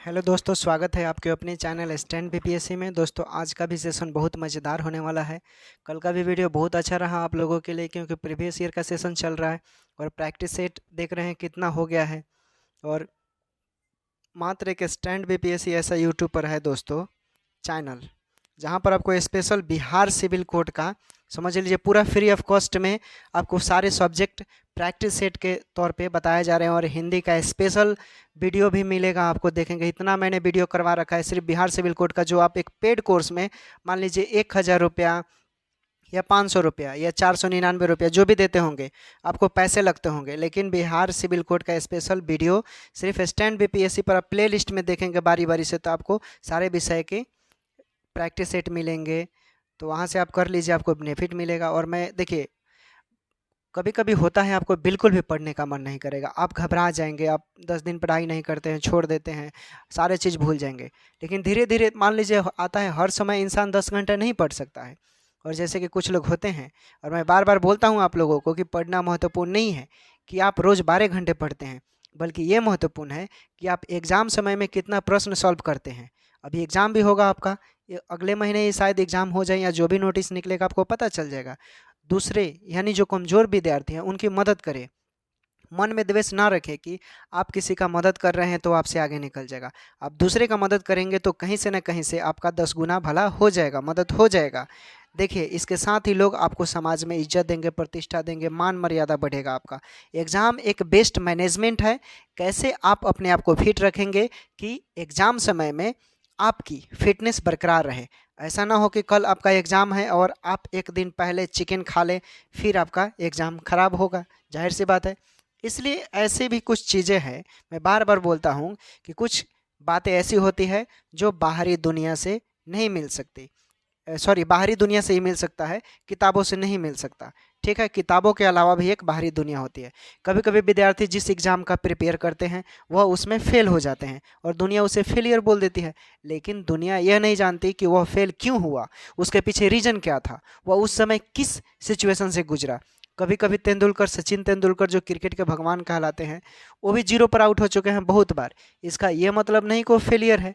Hello दोस्तों, स्वागत है आपके अपने चैनल स्टैंड बीपीएससी में। दोस्तों, आज का भी सेशन बहुत मज़ेदार होने वाला है। कल का भी वीडियो बहुत अच्छा रहा आप लोगों के लिए, क्योंकि प्रीवियस ईयर का सेशन चल रहा है और प्रैक्टिस सेट देख रहे हैं कितना हो गया है। और मात्र एक स्टैंड बीपीएससी ऐसा यूट्यूब पर है दोस्तों चैनल, जहाँ पर आपको स्पेशल बिहार सिविल कोड का समझ लीजिए पूरा फ्री ऑफ कॉस्ट में आपको सारे सब्जेक्ट प्रैक्टिस सेट के तौर पे बताए जा रहे हैं। और हिंदी का स्पेशल वीडियो भी मिलेगा आपको, देखेंगे। इतना मैंने वीडियो करवा रखा है सिर्फ बिहार सिविल कोड का, जो आप एक पेड कोर्स में मान लीजिए 1000 रुपया या 500 रुपया या 499 रुपया जो भी देते होंगे, आपको पैसे लगते होंगे, लेकिन बिहार सिविल कोड का स्पेशल वीडियो सिर्फ स्टैंड बीपीएससी पर आप प्ले लिस्ट में देखेंगे बारी बारी से, तो आपको सारे विषय के प्रैक्टिस सेट मिलेंगे। तो वहाँ से आप कर लीजिए, आपको बेनिफिट मिलेगा। और मैं देखिए, कभी कभी होता है आपको बिल्कुल भी पढ़ने का मन नहीं करेगा, आप घबरा जाएंगे, आप 10 दिन पढ़ाई नहीं करते हैं, छोड़ देते हैं, सारे चीज़ भूल जाएंगे। लेकिन धीरे धीरे मान लीजिए आता है, हर समय इंसान 10 घंटे नहीं पढ़ सकता है। और जैसे कि कुछ लोग होते हैं, और मैं बार बार बोलता हूँ आप लोगों को कि पढ़ना महत्वपूर्ण नहीं है कि आप रोज़ 12 घंटे पढ़ते हैं, बल्कि ये महत्वपूर्ण है कि आप एग्ज़ाम समय में कितना प्रश्न सॉल्व करते हैं। अभी एग्ज़ाम भी होगा आपका, ये अगले महीने ही शायद एग्ज़ाम हो जाए, या जो भी नोटिस निकलेगा आपको पता चल जाएगा। दूसरे यानी जो कमज़ोर विद्यार्थी हैं उनकी मदद करें। मन में द्वेष ना रखें कि आप किसी का मदद कर रहे हैं तो आपसे आगे निकल जाएगा। आप दूसरे का मदद करेंगे तो कहीं से न कहीं से आपका 10 गुना भला हो जाएगा, मदद हो जाएगा। देखिए, इसके साथ ही लोग आपको समाज में इज्जत देंगे, प्रतिष्ठा देंगे, मान मर्यादा बढ़ेगा आपका। एग्ज़ाम एक बेस्ट मैनेजमेंट है। कैसे आप अपने आप को फिट रखेंगे कि एग्ज़ाम समय में आपकी फिटनेस बरकरार रहे। ऐसा ना हो कि कल आपका एग्ज़ाम है और आप एक दिन पहले चिकन खा लें, फिर आपका एग्ज़ाम खराब होगा, जाहिर सी बात है। इसलिए ऐसे भी कुछ चीज़ें हैं, मैं बार बार बोलता हूँ कि कुछ बातें ऐसी होती है जो बाहरी दुनिया से नहीं मिल सकती। बाहरी दुनिया से ही मिल सकता है, किताबों से नहीं मिल सकता। ठीक है, किताबों के अलावा भी एक बाहरी दुनिया होती है। कभी कभी विद्यार्थी जिस एग्ज़ाम का प्रिपेयर करते हैं वह उसमें फेल हो जाते हैं और दुनिया उसे फेलियर बोल देती है। लेकिन दुनिया यह नहीं जानती कि वह फेल क्यों हुआ, उसके पीछे रीज़न क्या था, वह उस समय किस सिचुएशन से गुजरा। कभी कभी तेंदुलकर, सचिन तेंदुलकर जो क्रिकेट के भगवान कहलाते हैं, वो भी जीरो पर आउट हो चुके हैं बहुत बार। इसका ये मतलब नहीं कि वो फेलियर है,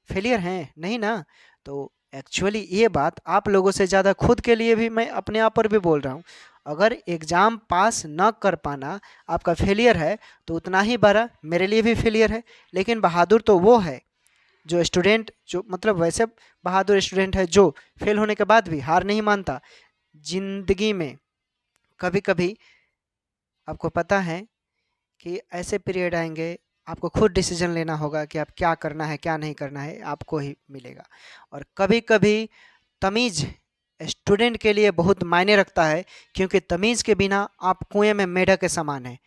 फेलियर हैं नहीं ना। तो एक्चुअली ये बात आप लोगों से ज़्यादा खुद के लिए भी, मैं अपने आप पर भी बोल रहा हूँ। अगर एग्ज़ाम पास न कर पाना आपका फेलियर है, तो उतना ही बड़ा मेरे लिए भी फेलियर है। लेकिन बहादुर तो वो है जो स्टूडेंट, जो मतलब वैसे बहादुर स्टूडेंट है जो फेल होने के बाद भी हार नहीं मानता। ज़िंदगी में कभी कभी आपको पता है कि ऐसे पीरियड आएंगे, आपको खुद डिसीजन लेना होगा कि आप क्या करना है क्या नहीं करना है, आपको ही मिलेगा। और कभी कभी तमीज़ स्टूडेंट के लिए बहुत मायने रखता है, क्योंकि तमीज़ के बिना आप कुएं में मेढक के समान है।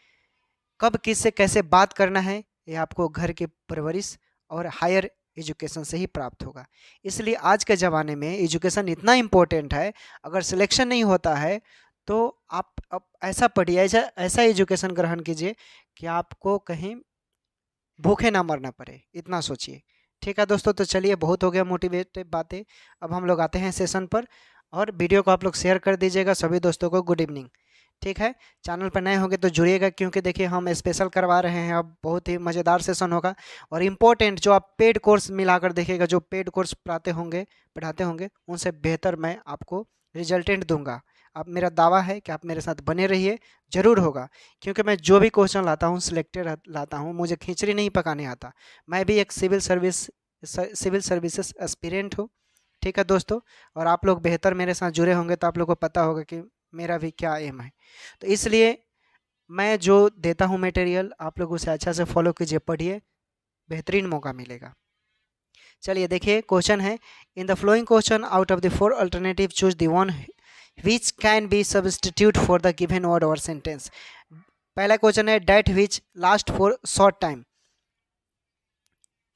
कब किससे कैसे बात करना है, ये आपको घर की परवरिश और हायर एजुकेशन से ही प्राप्त होगा। इसलिए आज के ज़माने में एजुकेशन इतना इम्पोर्टेंट है। अगर सिलेक्शन नहीं होता है तो आप अब ऐसा पढ़िए, ऐसा ऐसा एजुकेशन ग्रहण कीजिए कि आपको कहीं भूखे ना मरना पड़े, इतना सोचिए। ठीक है दोस्तों, तो चलिए, बहुत हो गया मोटिवेटिव बातें। अब हम लोग आते हैं सेशन पर, और वीडियो को आप लोग शेयर कर दीजिएगा सभी दोस्तों को। Good evening. ठीक है, चैनल पर नए होंगे तो जुड़िएगा, क्योंकि देखिए हम स्पेशल करवा रहे हैं, अब बहुत ही मज़ेदार सेशन होगा। और इम्पोर्टेंट जो आप पेड कोर्स मिलाकर देखिएगा, जो पेड कोर्स पढ़ाते होंगे उनसे बेहतर मैं आपको रिजल्टेंट दूंगा। अब मेरा दावा है कि आप मेरे साथ बने रहिए, ज़रूर होगा। क्योंकि मैं जो भी क्वेश्चन लाता हूँ सिलेक्टेड लाता हूँ, मुझे खिचड़ी नहीं पकाने आता। मैं भी एक सिविल सर्विसेज एस्पिरेंट हूँ। ठीक है दोस्तों, और आप लोग बेहतर मेरे साथ जुड़े होंगे तो आप लोग को पता होगा कि मेरा भी क्या एम है। तो इसलिए मैं जो देता हूँ मटेरियल, आप लोग उसे अच्छा से फॉलो कीजिए, पढ़िए, बेहतरीन मौका मिलेगा। चलिए देखिए, क्वेश्चन है, in the following question out of the 4 alternative choose the one which can be substitute for the given word or sentence। पहला क्वेश्चन है, that which last for short time।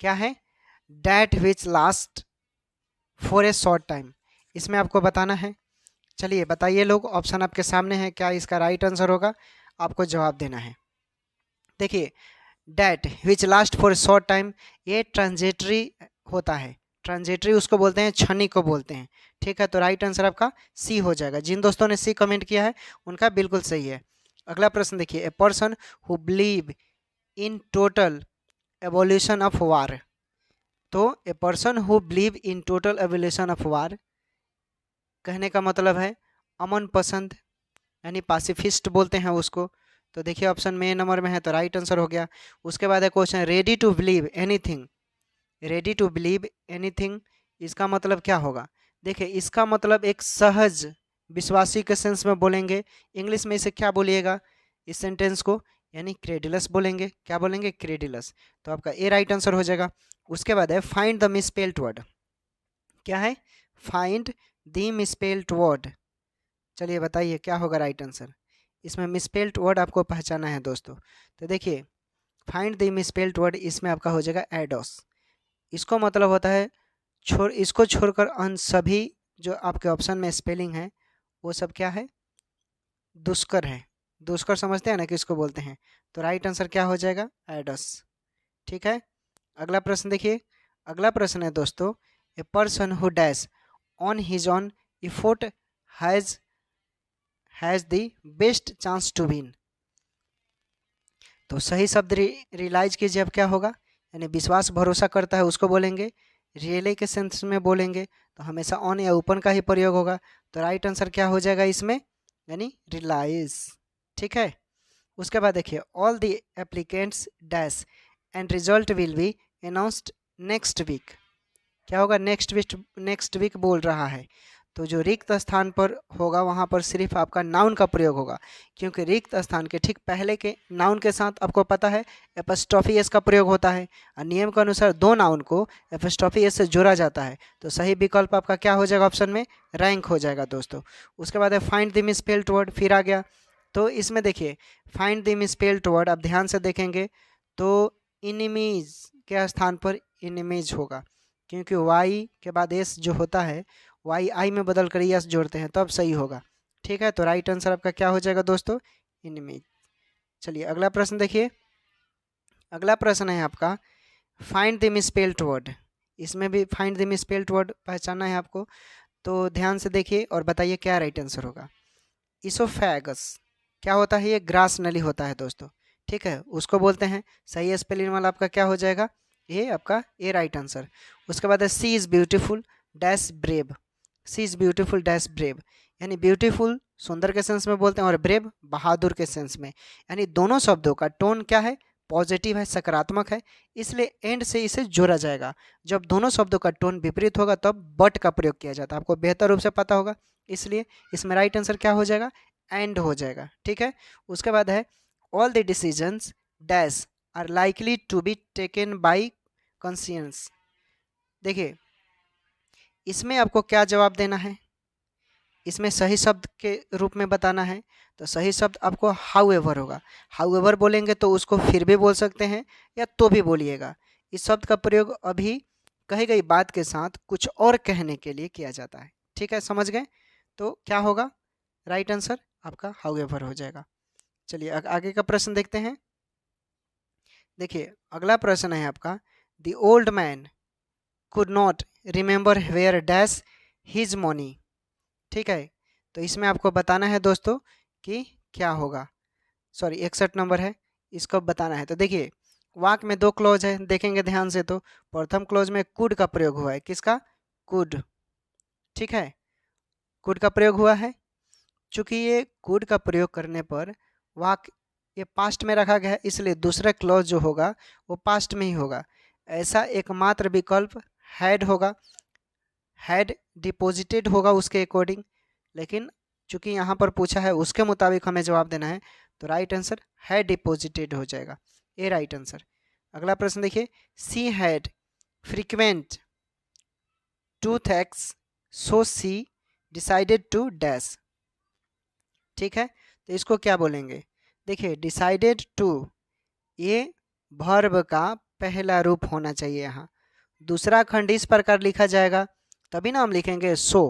क्या है? that which last for a short time। इसमें आपको बताना है। चलिए बताइए लोग, ऑप्शन आपके सामने है, क्या इसका राइट आंसर होगा, आपको जवाब देना है। देखिए, that which last for a short time, ये ट्रांजिटरी होता है। ट्रांजिटरी उसको बोलते हैं, क्षणिक को बोलते हैं। ठीक है, तो राइट आंसर आपका सी हो जाएगा। जिन दोस्तों ने सी कमेंट किया है उनका बिल्कुल सही है। अगला प्रश्न देखिए, a person who believe in total evolution of war. तो a person who believe in total abolition of war, कहने का मतलब है अमन पसंद, यानी पासिफिस्ट बोलते हैं उसको। तो देखिए ऑप्शन में नंबर में है तो राइट आंसर हो गया। उसके बाद है question ready to believe anything. Ready to believe anything इसका मतलब क्या होगा? देखिए इसका मतलब एक सहज विश्वासी के सेंस में बोलेंगे। इंग्लिश में इसे क्या बोलिएगा इस सेंटेंस को? यानी क्रेडिलस बोलेंगे। क्या बोलेंगे? क्रेडिलस। तो आपका ए राइट आंसर हो जाएगा। उसके बाद है फाइंड द मिसस्पेल्ड वर्ड। क्या है? Find the misspelled word. चलिए बताइए क्या होगा राइट आंसर? इसमें मिसस्पेल्ड वर्ड आपको पहचाना है दोस्तों। तो देखिए फाइंड द मिसस्पेल्ड वर्ड, इसमें आपका हो जाएगा एडोस। इसको मतलब होता है इसको छोड़कर अन्य सभी जो आपके ऑप्शन में स्पेलिंग है वो सब क्या है? दुष्कर है। दुष्कर समझते हैं ना किसको बोलते हैं? तो राइट आंसर क्या हो जाएगा? एडस। ठीक है, अगला प्रश्न देखिए। अगला प्रश्न है दोस्तों a person who dash on his on effort has the best chance to win. तो सही शब्द रियलाइज कीजिए अब क्या होगा? यानी विश्वास भरोसा करता है उसको बोलेंगे। रियली के सेंस में बोलेंगे तो हमेशा ऑन या ओपन का ही प्रयोग होगा। तो राइट आंसर क्या हो जाएगा इसमें? यानी रियलाइज। ठीक है, उसके बाद देखिए all the applicants dash and result will be announced next week. क्या होगा? नेक्स्ट वीक बोल रहा है। तो जो रिक्त स्थान पर होगा वहाँ पर सिर्फ आपका नाउन का प्रयोग होगा, क्योंकि रिक्त स्थान के ठीक पहले के नाउन के साथ आपको पता है एपस्ट्रॉफी एस का प्रयोग होता है और नियम के अनुसार दो नाउन को एपस्ट्रॉफी एस से जोड़ा जाता है। तो सही विकल्प आपका क्या हो जाएगा? ऑप्शन में रैंक हो जाएगा दोस्तों। उसके बाद है फाइंड द मिसस्पेल्ड वर्ड, फिर आ गया। तो इसमें देखिए फाइंड द मिसस्पेल्ड वर्ड आप ध्यान से देखेंगे तो इनिमीज के स्थान पर इनिमीज होगा, क्योंकि वाई के बाद एस जो होता है वाई आई में बदल कर यस जोड़ते हैं तब सही होगा। ठीक है, तो राइट आंसर आपका क्या हो जाएगा दोस्तों? इनमें। चलिए अगला प्रश्न देखिए। अगला प्रश्न है आपका फाइंड द मिसस्पेल्ड वर्ड। इसमें भी फाइंड द मिसस्पेल्ड वर्ड पहचानना है आपको, तो ध्यान से देखिए और बताइए क्या राइट आंसर होगा। इसोफेगस क्या होता है? ये ग्रास नली होता है दोस्तों। ठीक है, उसको बोलते हैं। सही स्पेलिंग वाला आपका क्या हो जाएगा? ये आपका ए राइट आंसर। उसके बाद है she is beautiful dash brave. She is beautiful dash brave, यानी ब्यूटीफुल सुंदर के सेंस में बोलते हैं और ब्रेव बहादुर के सेंस में। यानी दोनों शब्दों का टोन क्या है? पॉजिटिव है, सकारात्मक है, इसलिए एंड से इसे जोड़ा जाएगा। जब दोनों शब्दों का टोन विपरीत होगा तब बट का प्रयोग किया जाता है, आपको बेहतर रूप से पता होगा, इसलिए इसमें राइट आंसर क्या हो जाएगा? एंड हो जाएगा। ठीक है, उसके बाद है all the decisions dash are likely to be taken by conscience. देखिए इसमें आपको क्या जवाब देना है? इसमें सही शब्द के रूप में बताना है। तो सही शब्द आपको हाउएवर होगा। हाउएवर बोलेंगे तो उसको फिर भी बोल सकते हैं या तो भी बोलिएगा। इस शब्द का प्रयोग अभी कही गई बात के साथ कुछ और कहने के लिए किया जाता है। ठीक है, समझ गए? तो क्या होगा राइट आंसर? आपका हाउएवर हो जाएगा। चलिए आगे का प्रश्न देखते हैं। देखिए अगला प्रश्न है आपका the old man could not remember where dash his money. ठीक है, तो इसमें आपको बताना है दोस्तों कि क्या होगा। सॉरी 61 नंबर है, इसको बताना है। तो देखिए वाक्य में दो क्लोज है, देखेंगे ध्यान से तो प्रथम क्लोज में कुड का प्रयोग हुआ है। किसका? कुड। ठीक है, कुड का प्रयोग हुआ है। चूंकि ये कुड का प्रयोग करने पर वाक्य ये पास्ट में रखा गया है, इसलिए दूसरा क्लोज जो होगा वो पास्ट में ही होगा। ऐसा एकमात्र विकल्प हैड होगा। हैड डिपॉजिटेड होगा उसके अकॉर्डिंग, लेकिन चूंकि यहाँ पर पूछा है उसके मुताबिक हमें जवाब देना है, तो राइट आंसर हैड डिपॉजिटेड हो जाएगा। A right answer. अगला प्रश्न देखिए she had frequent tooth aches so she decided to dash. ठीक है, तो इसको क्या बोलेंगे? देखिए डिसाइडेड टू ये वर्ब का पहला रूप होना चाहिए। यहाँ दूसरा खंड इस प्रकार लिखा जाएगा तभी ना हम लिखेंगे सो।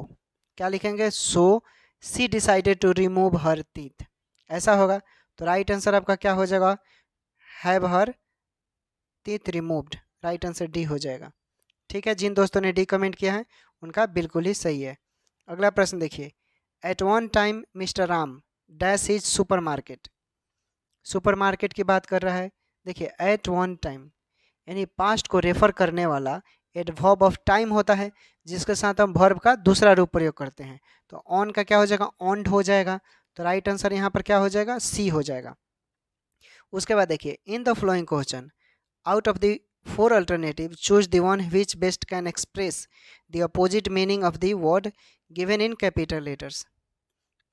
क्या लिखेंगे? So she decided to remove her teeth, ऐसा होगा। तो राइट आंसर आपका क्या हो जाएगा? Have her teeth removed. Right answer D हो जाएगा। ठीक है, जिन दोस्तों ने डी कमेंट किया है उनका बिल्कुल ही सही है। अगला प्रश्न देखिए at one time mister Ram dash is super market. Super market की बात कर रहा है। देखिए एट वन टाइम यानी पास्ट को रेफर करने वाला एडवर्ब ऑफ टाइम होता है जिसके साथ हम वर्ब का दूसरा रूप प्रयोग करते हैं। तो ऑन का क्या हो जाएगा, ऑन्ड हो जाएगा। तो राइट आंसर यहाँ पर क्या हो जाएगा, सी हो जाएगा। उसके बाद देखिए, इन the following question out of the four alternative choose the one which best can express the opposite meaning of the word given in capital letters.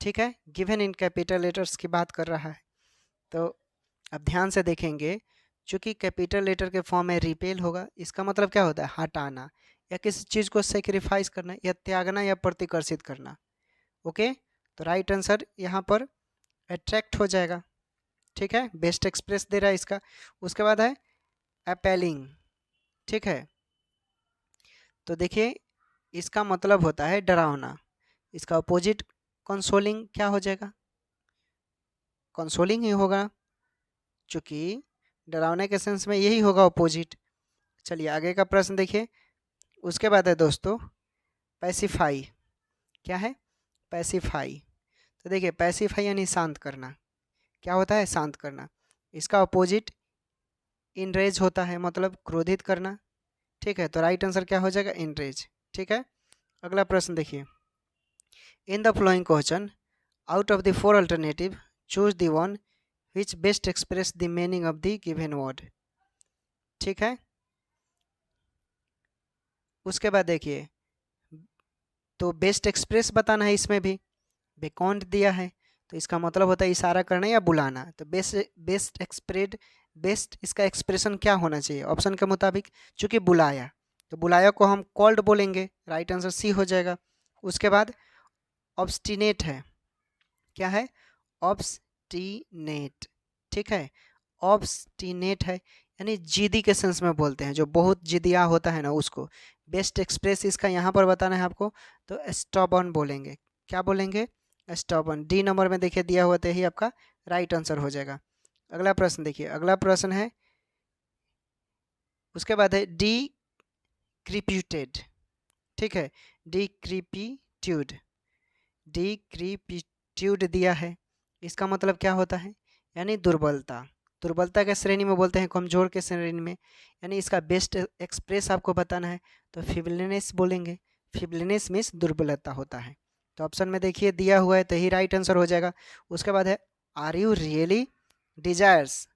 ठीक है, गिवन इन कैपिटल लेटर्स की बात कर रहा है। तो अब ध्यान से देखेंगे, चूंकि कैपिटल लेटर के फॉर्म में रिपेल होगा, इसका मतलब क्या होता है, हटाना या किसी चीज़ को सेक्रीफाइस करना या त्यागना या प्रतिकर्षित करना। ओके, तो राइट आंसर यहाँ पर अट्रैक्ट हो जाएगा। ठीक है, बेस्ट एक्सप्रेस दे रहा है इसका। उसके बाद है अपेलिंग। ठीक है, तो देखिए इसका मतलब होता है डरावना। इसका अपोजिट कंसोलिंग क्या हो जाएगा, कंसोलिंग ही होगा, चूँकि डरावने के सेंस में यही होगा अपोजिट। चलिए आगे का प्रश्न देखिए। उसके बाद है दोस्तों पैसिफाई। क्या है, पैसिफाई। तो देखिए पैसिफाई यानी शांत करना। क्या होता है, शांत करना। इसका अपोजिट इनरेज होता है, मतलब क्रोधित करना। ठीक है, तो राइट आंसर क्या हो जाएगा, इनरेज। ठीक है, अगला प्रश्न देखिए। इन the following question out of the four alternative choose the one which best express the meaning of the given word. ठीक है, उसके बाद देखिए, तो बेस्ट एक्सप्रेस बताना है, इसमें भी बेकॉन्ड दिया है, तो इसका मतलब होता है इशारा करना या बुलाना। तो बेस्ट एक्सप्रेड, बेस्ट इसका एक्सप्रेशन क्या होना चाहिए ऑप्शन के मुताबिक, चूंकि बुलाया, तो बुलाया को हम कॉल्ड बोलेंगे। राइट आंसर सी हो जाएगा। उसके बाद ऑब्स्टिनेट है। क्या है, ऑब्स्टिनेट। ठीक है, ऑब्स्टिनेट है यानी जिद्दी के सेंस में बोलते हैं, जो बहुत जिदिया होता है ना उसको। बेस्ट एक्सप्रेस इसका यहाँ पर बताना है आपको, तो स्टॉबर्न बोलेंगे। क्या बोलेंगे, स्टॉबर्न। डी नंबर में देखिए दिया हुआ, तो ही आपका राइट आंसर हो जाएगा। अगला प्रश्न देखिए, अगला प्रश्न है, उसके बाद है डी क्रिप्यूटेड। ठीक है, डी क्रिपिट्यूड, डी क्रिपिट्यूड दिया है, इसका मतलब क्या होता है, यानी दुर्बलता। दुर्बलता के श्रेणी में बोलते हैं, कमजोर के श्रेणी में, यानी इसका बेस्ट एक्सप्रेस आपको बताना है, तो फिबलिनेस बोलेंगे। फिबलिनेस मीन्स दुर्बलता होता है। तो ऑप्शन में देखिए दिया हुआ है, तो ही राइट आंसर हो जाएगा। उसके बाद है are you really desires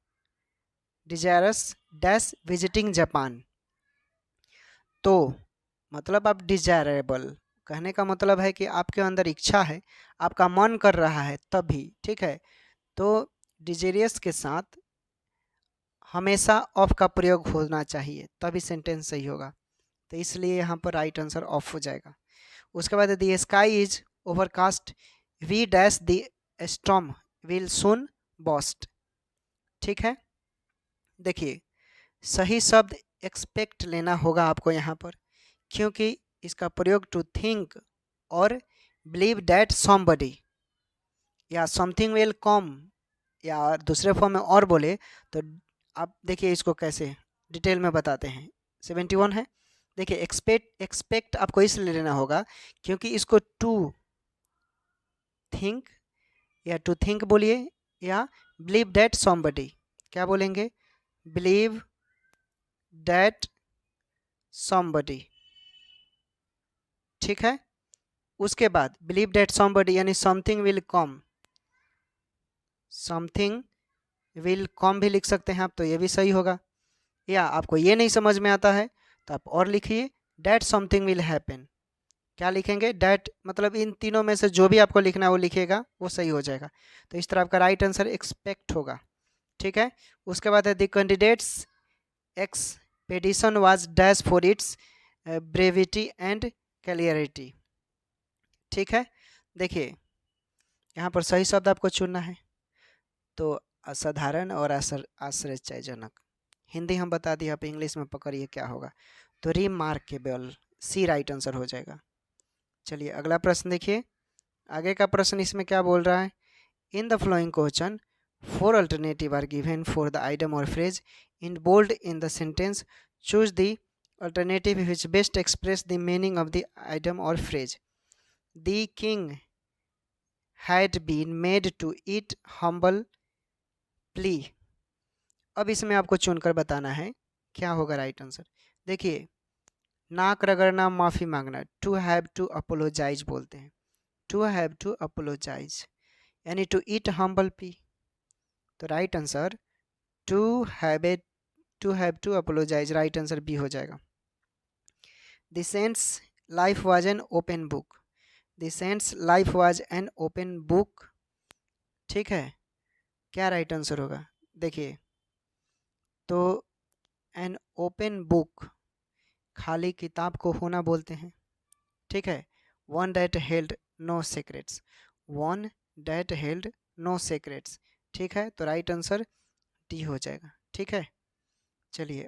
desirous dash visiting Japan. तो मतलब आप डिजायरेबल, कहने का मतलब है कि आपके अंदर इच्छा है, आपका मन कर रहा है तभी। ठीक है, तो डिजेरियस के साथ हमेशा ऑफ का प्रयोग होना चाहिए, तभी सेंटेंस सही होगा। तो इसलिए यहाँ पर राइट आंसर ऑफ हो जाएगा। उसके बाद the sky is overcast we dash the storm will soon burst. ठीक है, देखिए सही शब्द एक्सपेक्ट लेना होगा आपको यहाँ पर, क्योंकि इसका प्रयोग टू थिंक और बिलीव दैट समबडी या समथिंग विल कम, या दूसरे फॉर्म में और बोले तो आप देखिए इसको कैसे डिटेल में बताते हैं। 71 है, देखिए एक्सपेक्ट आपको इसलिए लेना होगा क्योंकि इसको टू थिंक या टू थिंक बोलिए या बिलीव दैट समबडी, क्या बोलेंगे, बिलीव दैट समबडी। ठीक है, उसके बाद बिलीव दैट समबडी यानी something will come, something will come भी लिख सकते हैं आप, तो ये भी सही होगा। या आपको ये नहीं समझ में आता है तो आप और लिखिए डैट समथिंग विल हैपन। क्या लिखेंगे, डैट मतलब इन तीनों में से जो भी आपको लिखना है वो लिखिएगा, वो सही हो जाएगा। तो इस तरह आपका राइट आंसर एक्सपेक्ट होगा। ठीक है, उसके बाद है the candidates expedition was dash for its brevity and clarity. ठीक है, देखिए यहाँ पर सही शब्द आपको चुनना है, तो असाधारण और आश्चर्यजनक। हिंदी हम बता दिए, आप इंग्लिश में पकड़िए क्या होगा, तो रिमार्केबल, सी राइट आंसर हो जाएगा। चलिए अगला प्रश्न देखिए, आगे का प्रश्न इसमें क्या बोल रहा है। In the following question four alternative are given for the item or phrase in bold in the sentence, choose the alternative which best express the meaning of the item or phrase. The king had been made to eat humble pie. अब इसमें आपको चुनकर बताना है क्या होगा right answer. देखिए नाक रगड़ना, माफ़ी मांगना, टू हैव टू अपोलोजाइज बोलते हैं, टू हैव टू अपोलोजाइज, यानी टू ईट हम्बल पी। तो right answer to have to apologise, right answer B हो जाएगा। The saint's life was an open book, the saint's life was an open book, ठीक है, क्या right answer होगा? देखिए, तो एन ओपन बुक, खाली किताब को होना बोलते हैं, ठीक है। One date held no secrets, one date held no secrets, ठीक है, तो राइट आंसर डी हो जाएगा, ठीक है। चलिए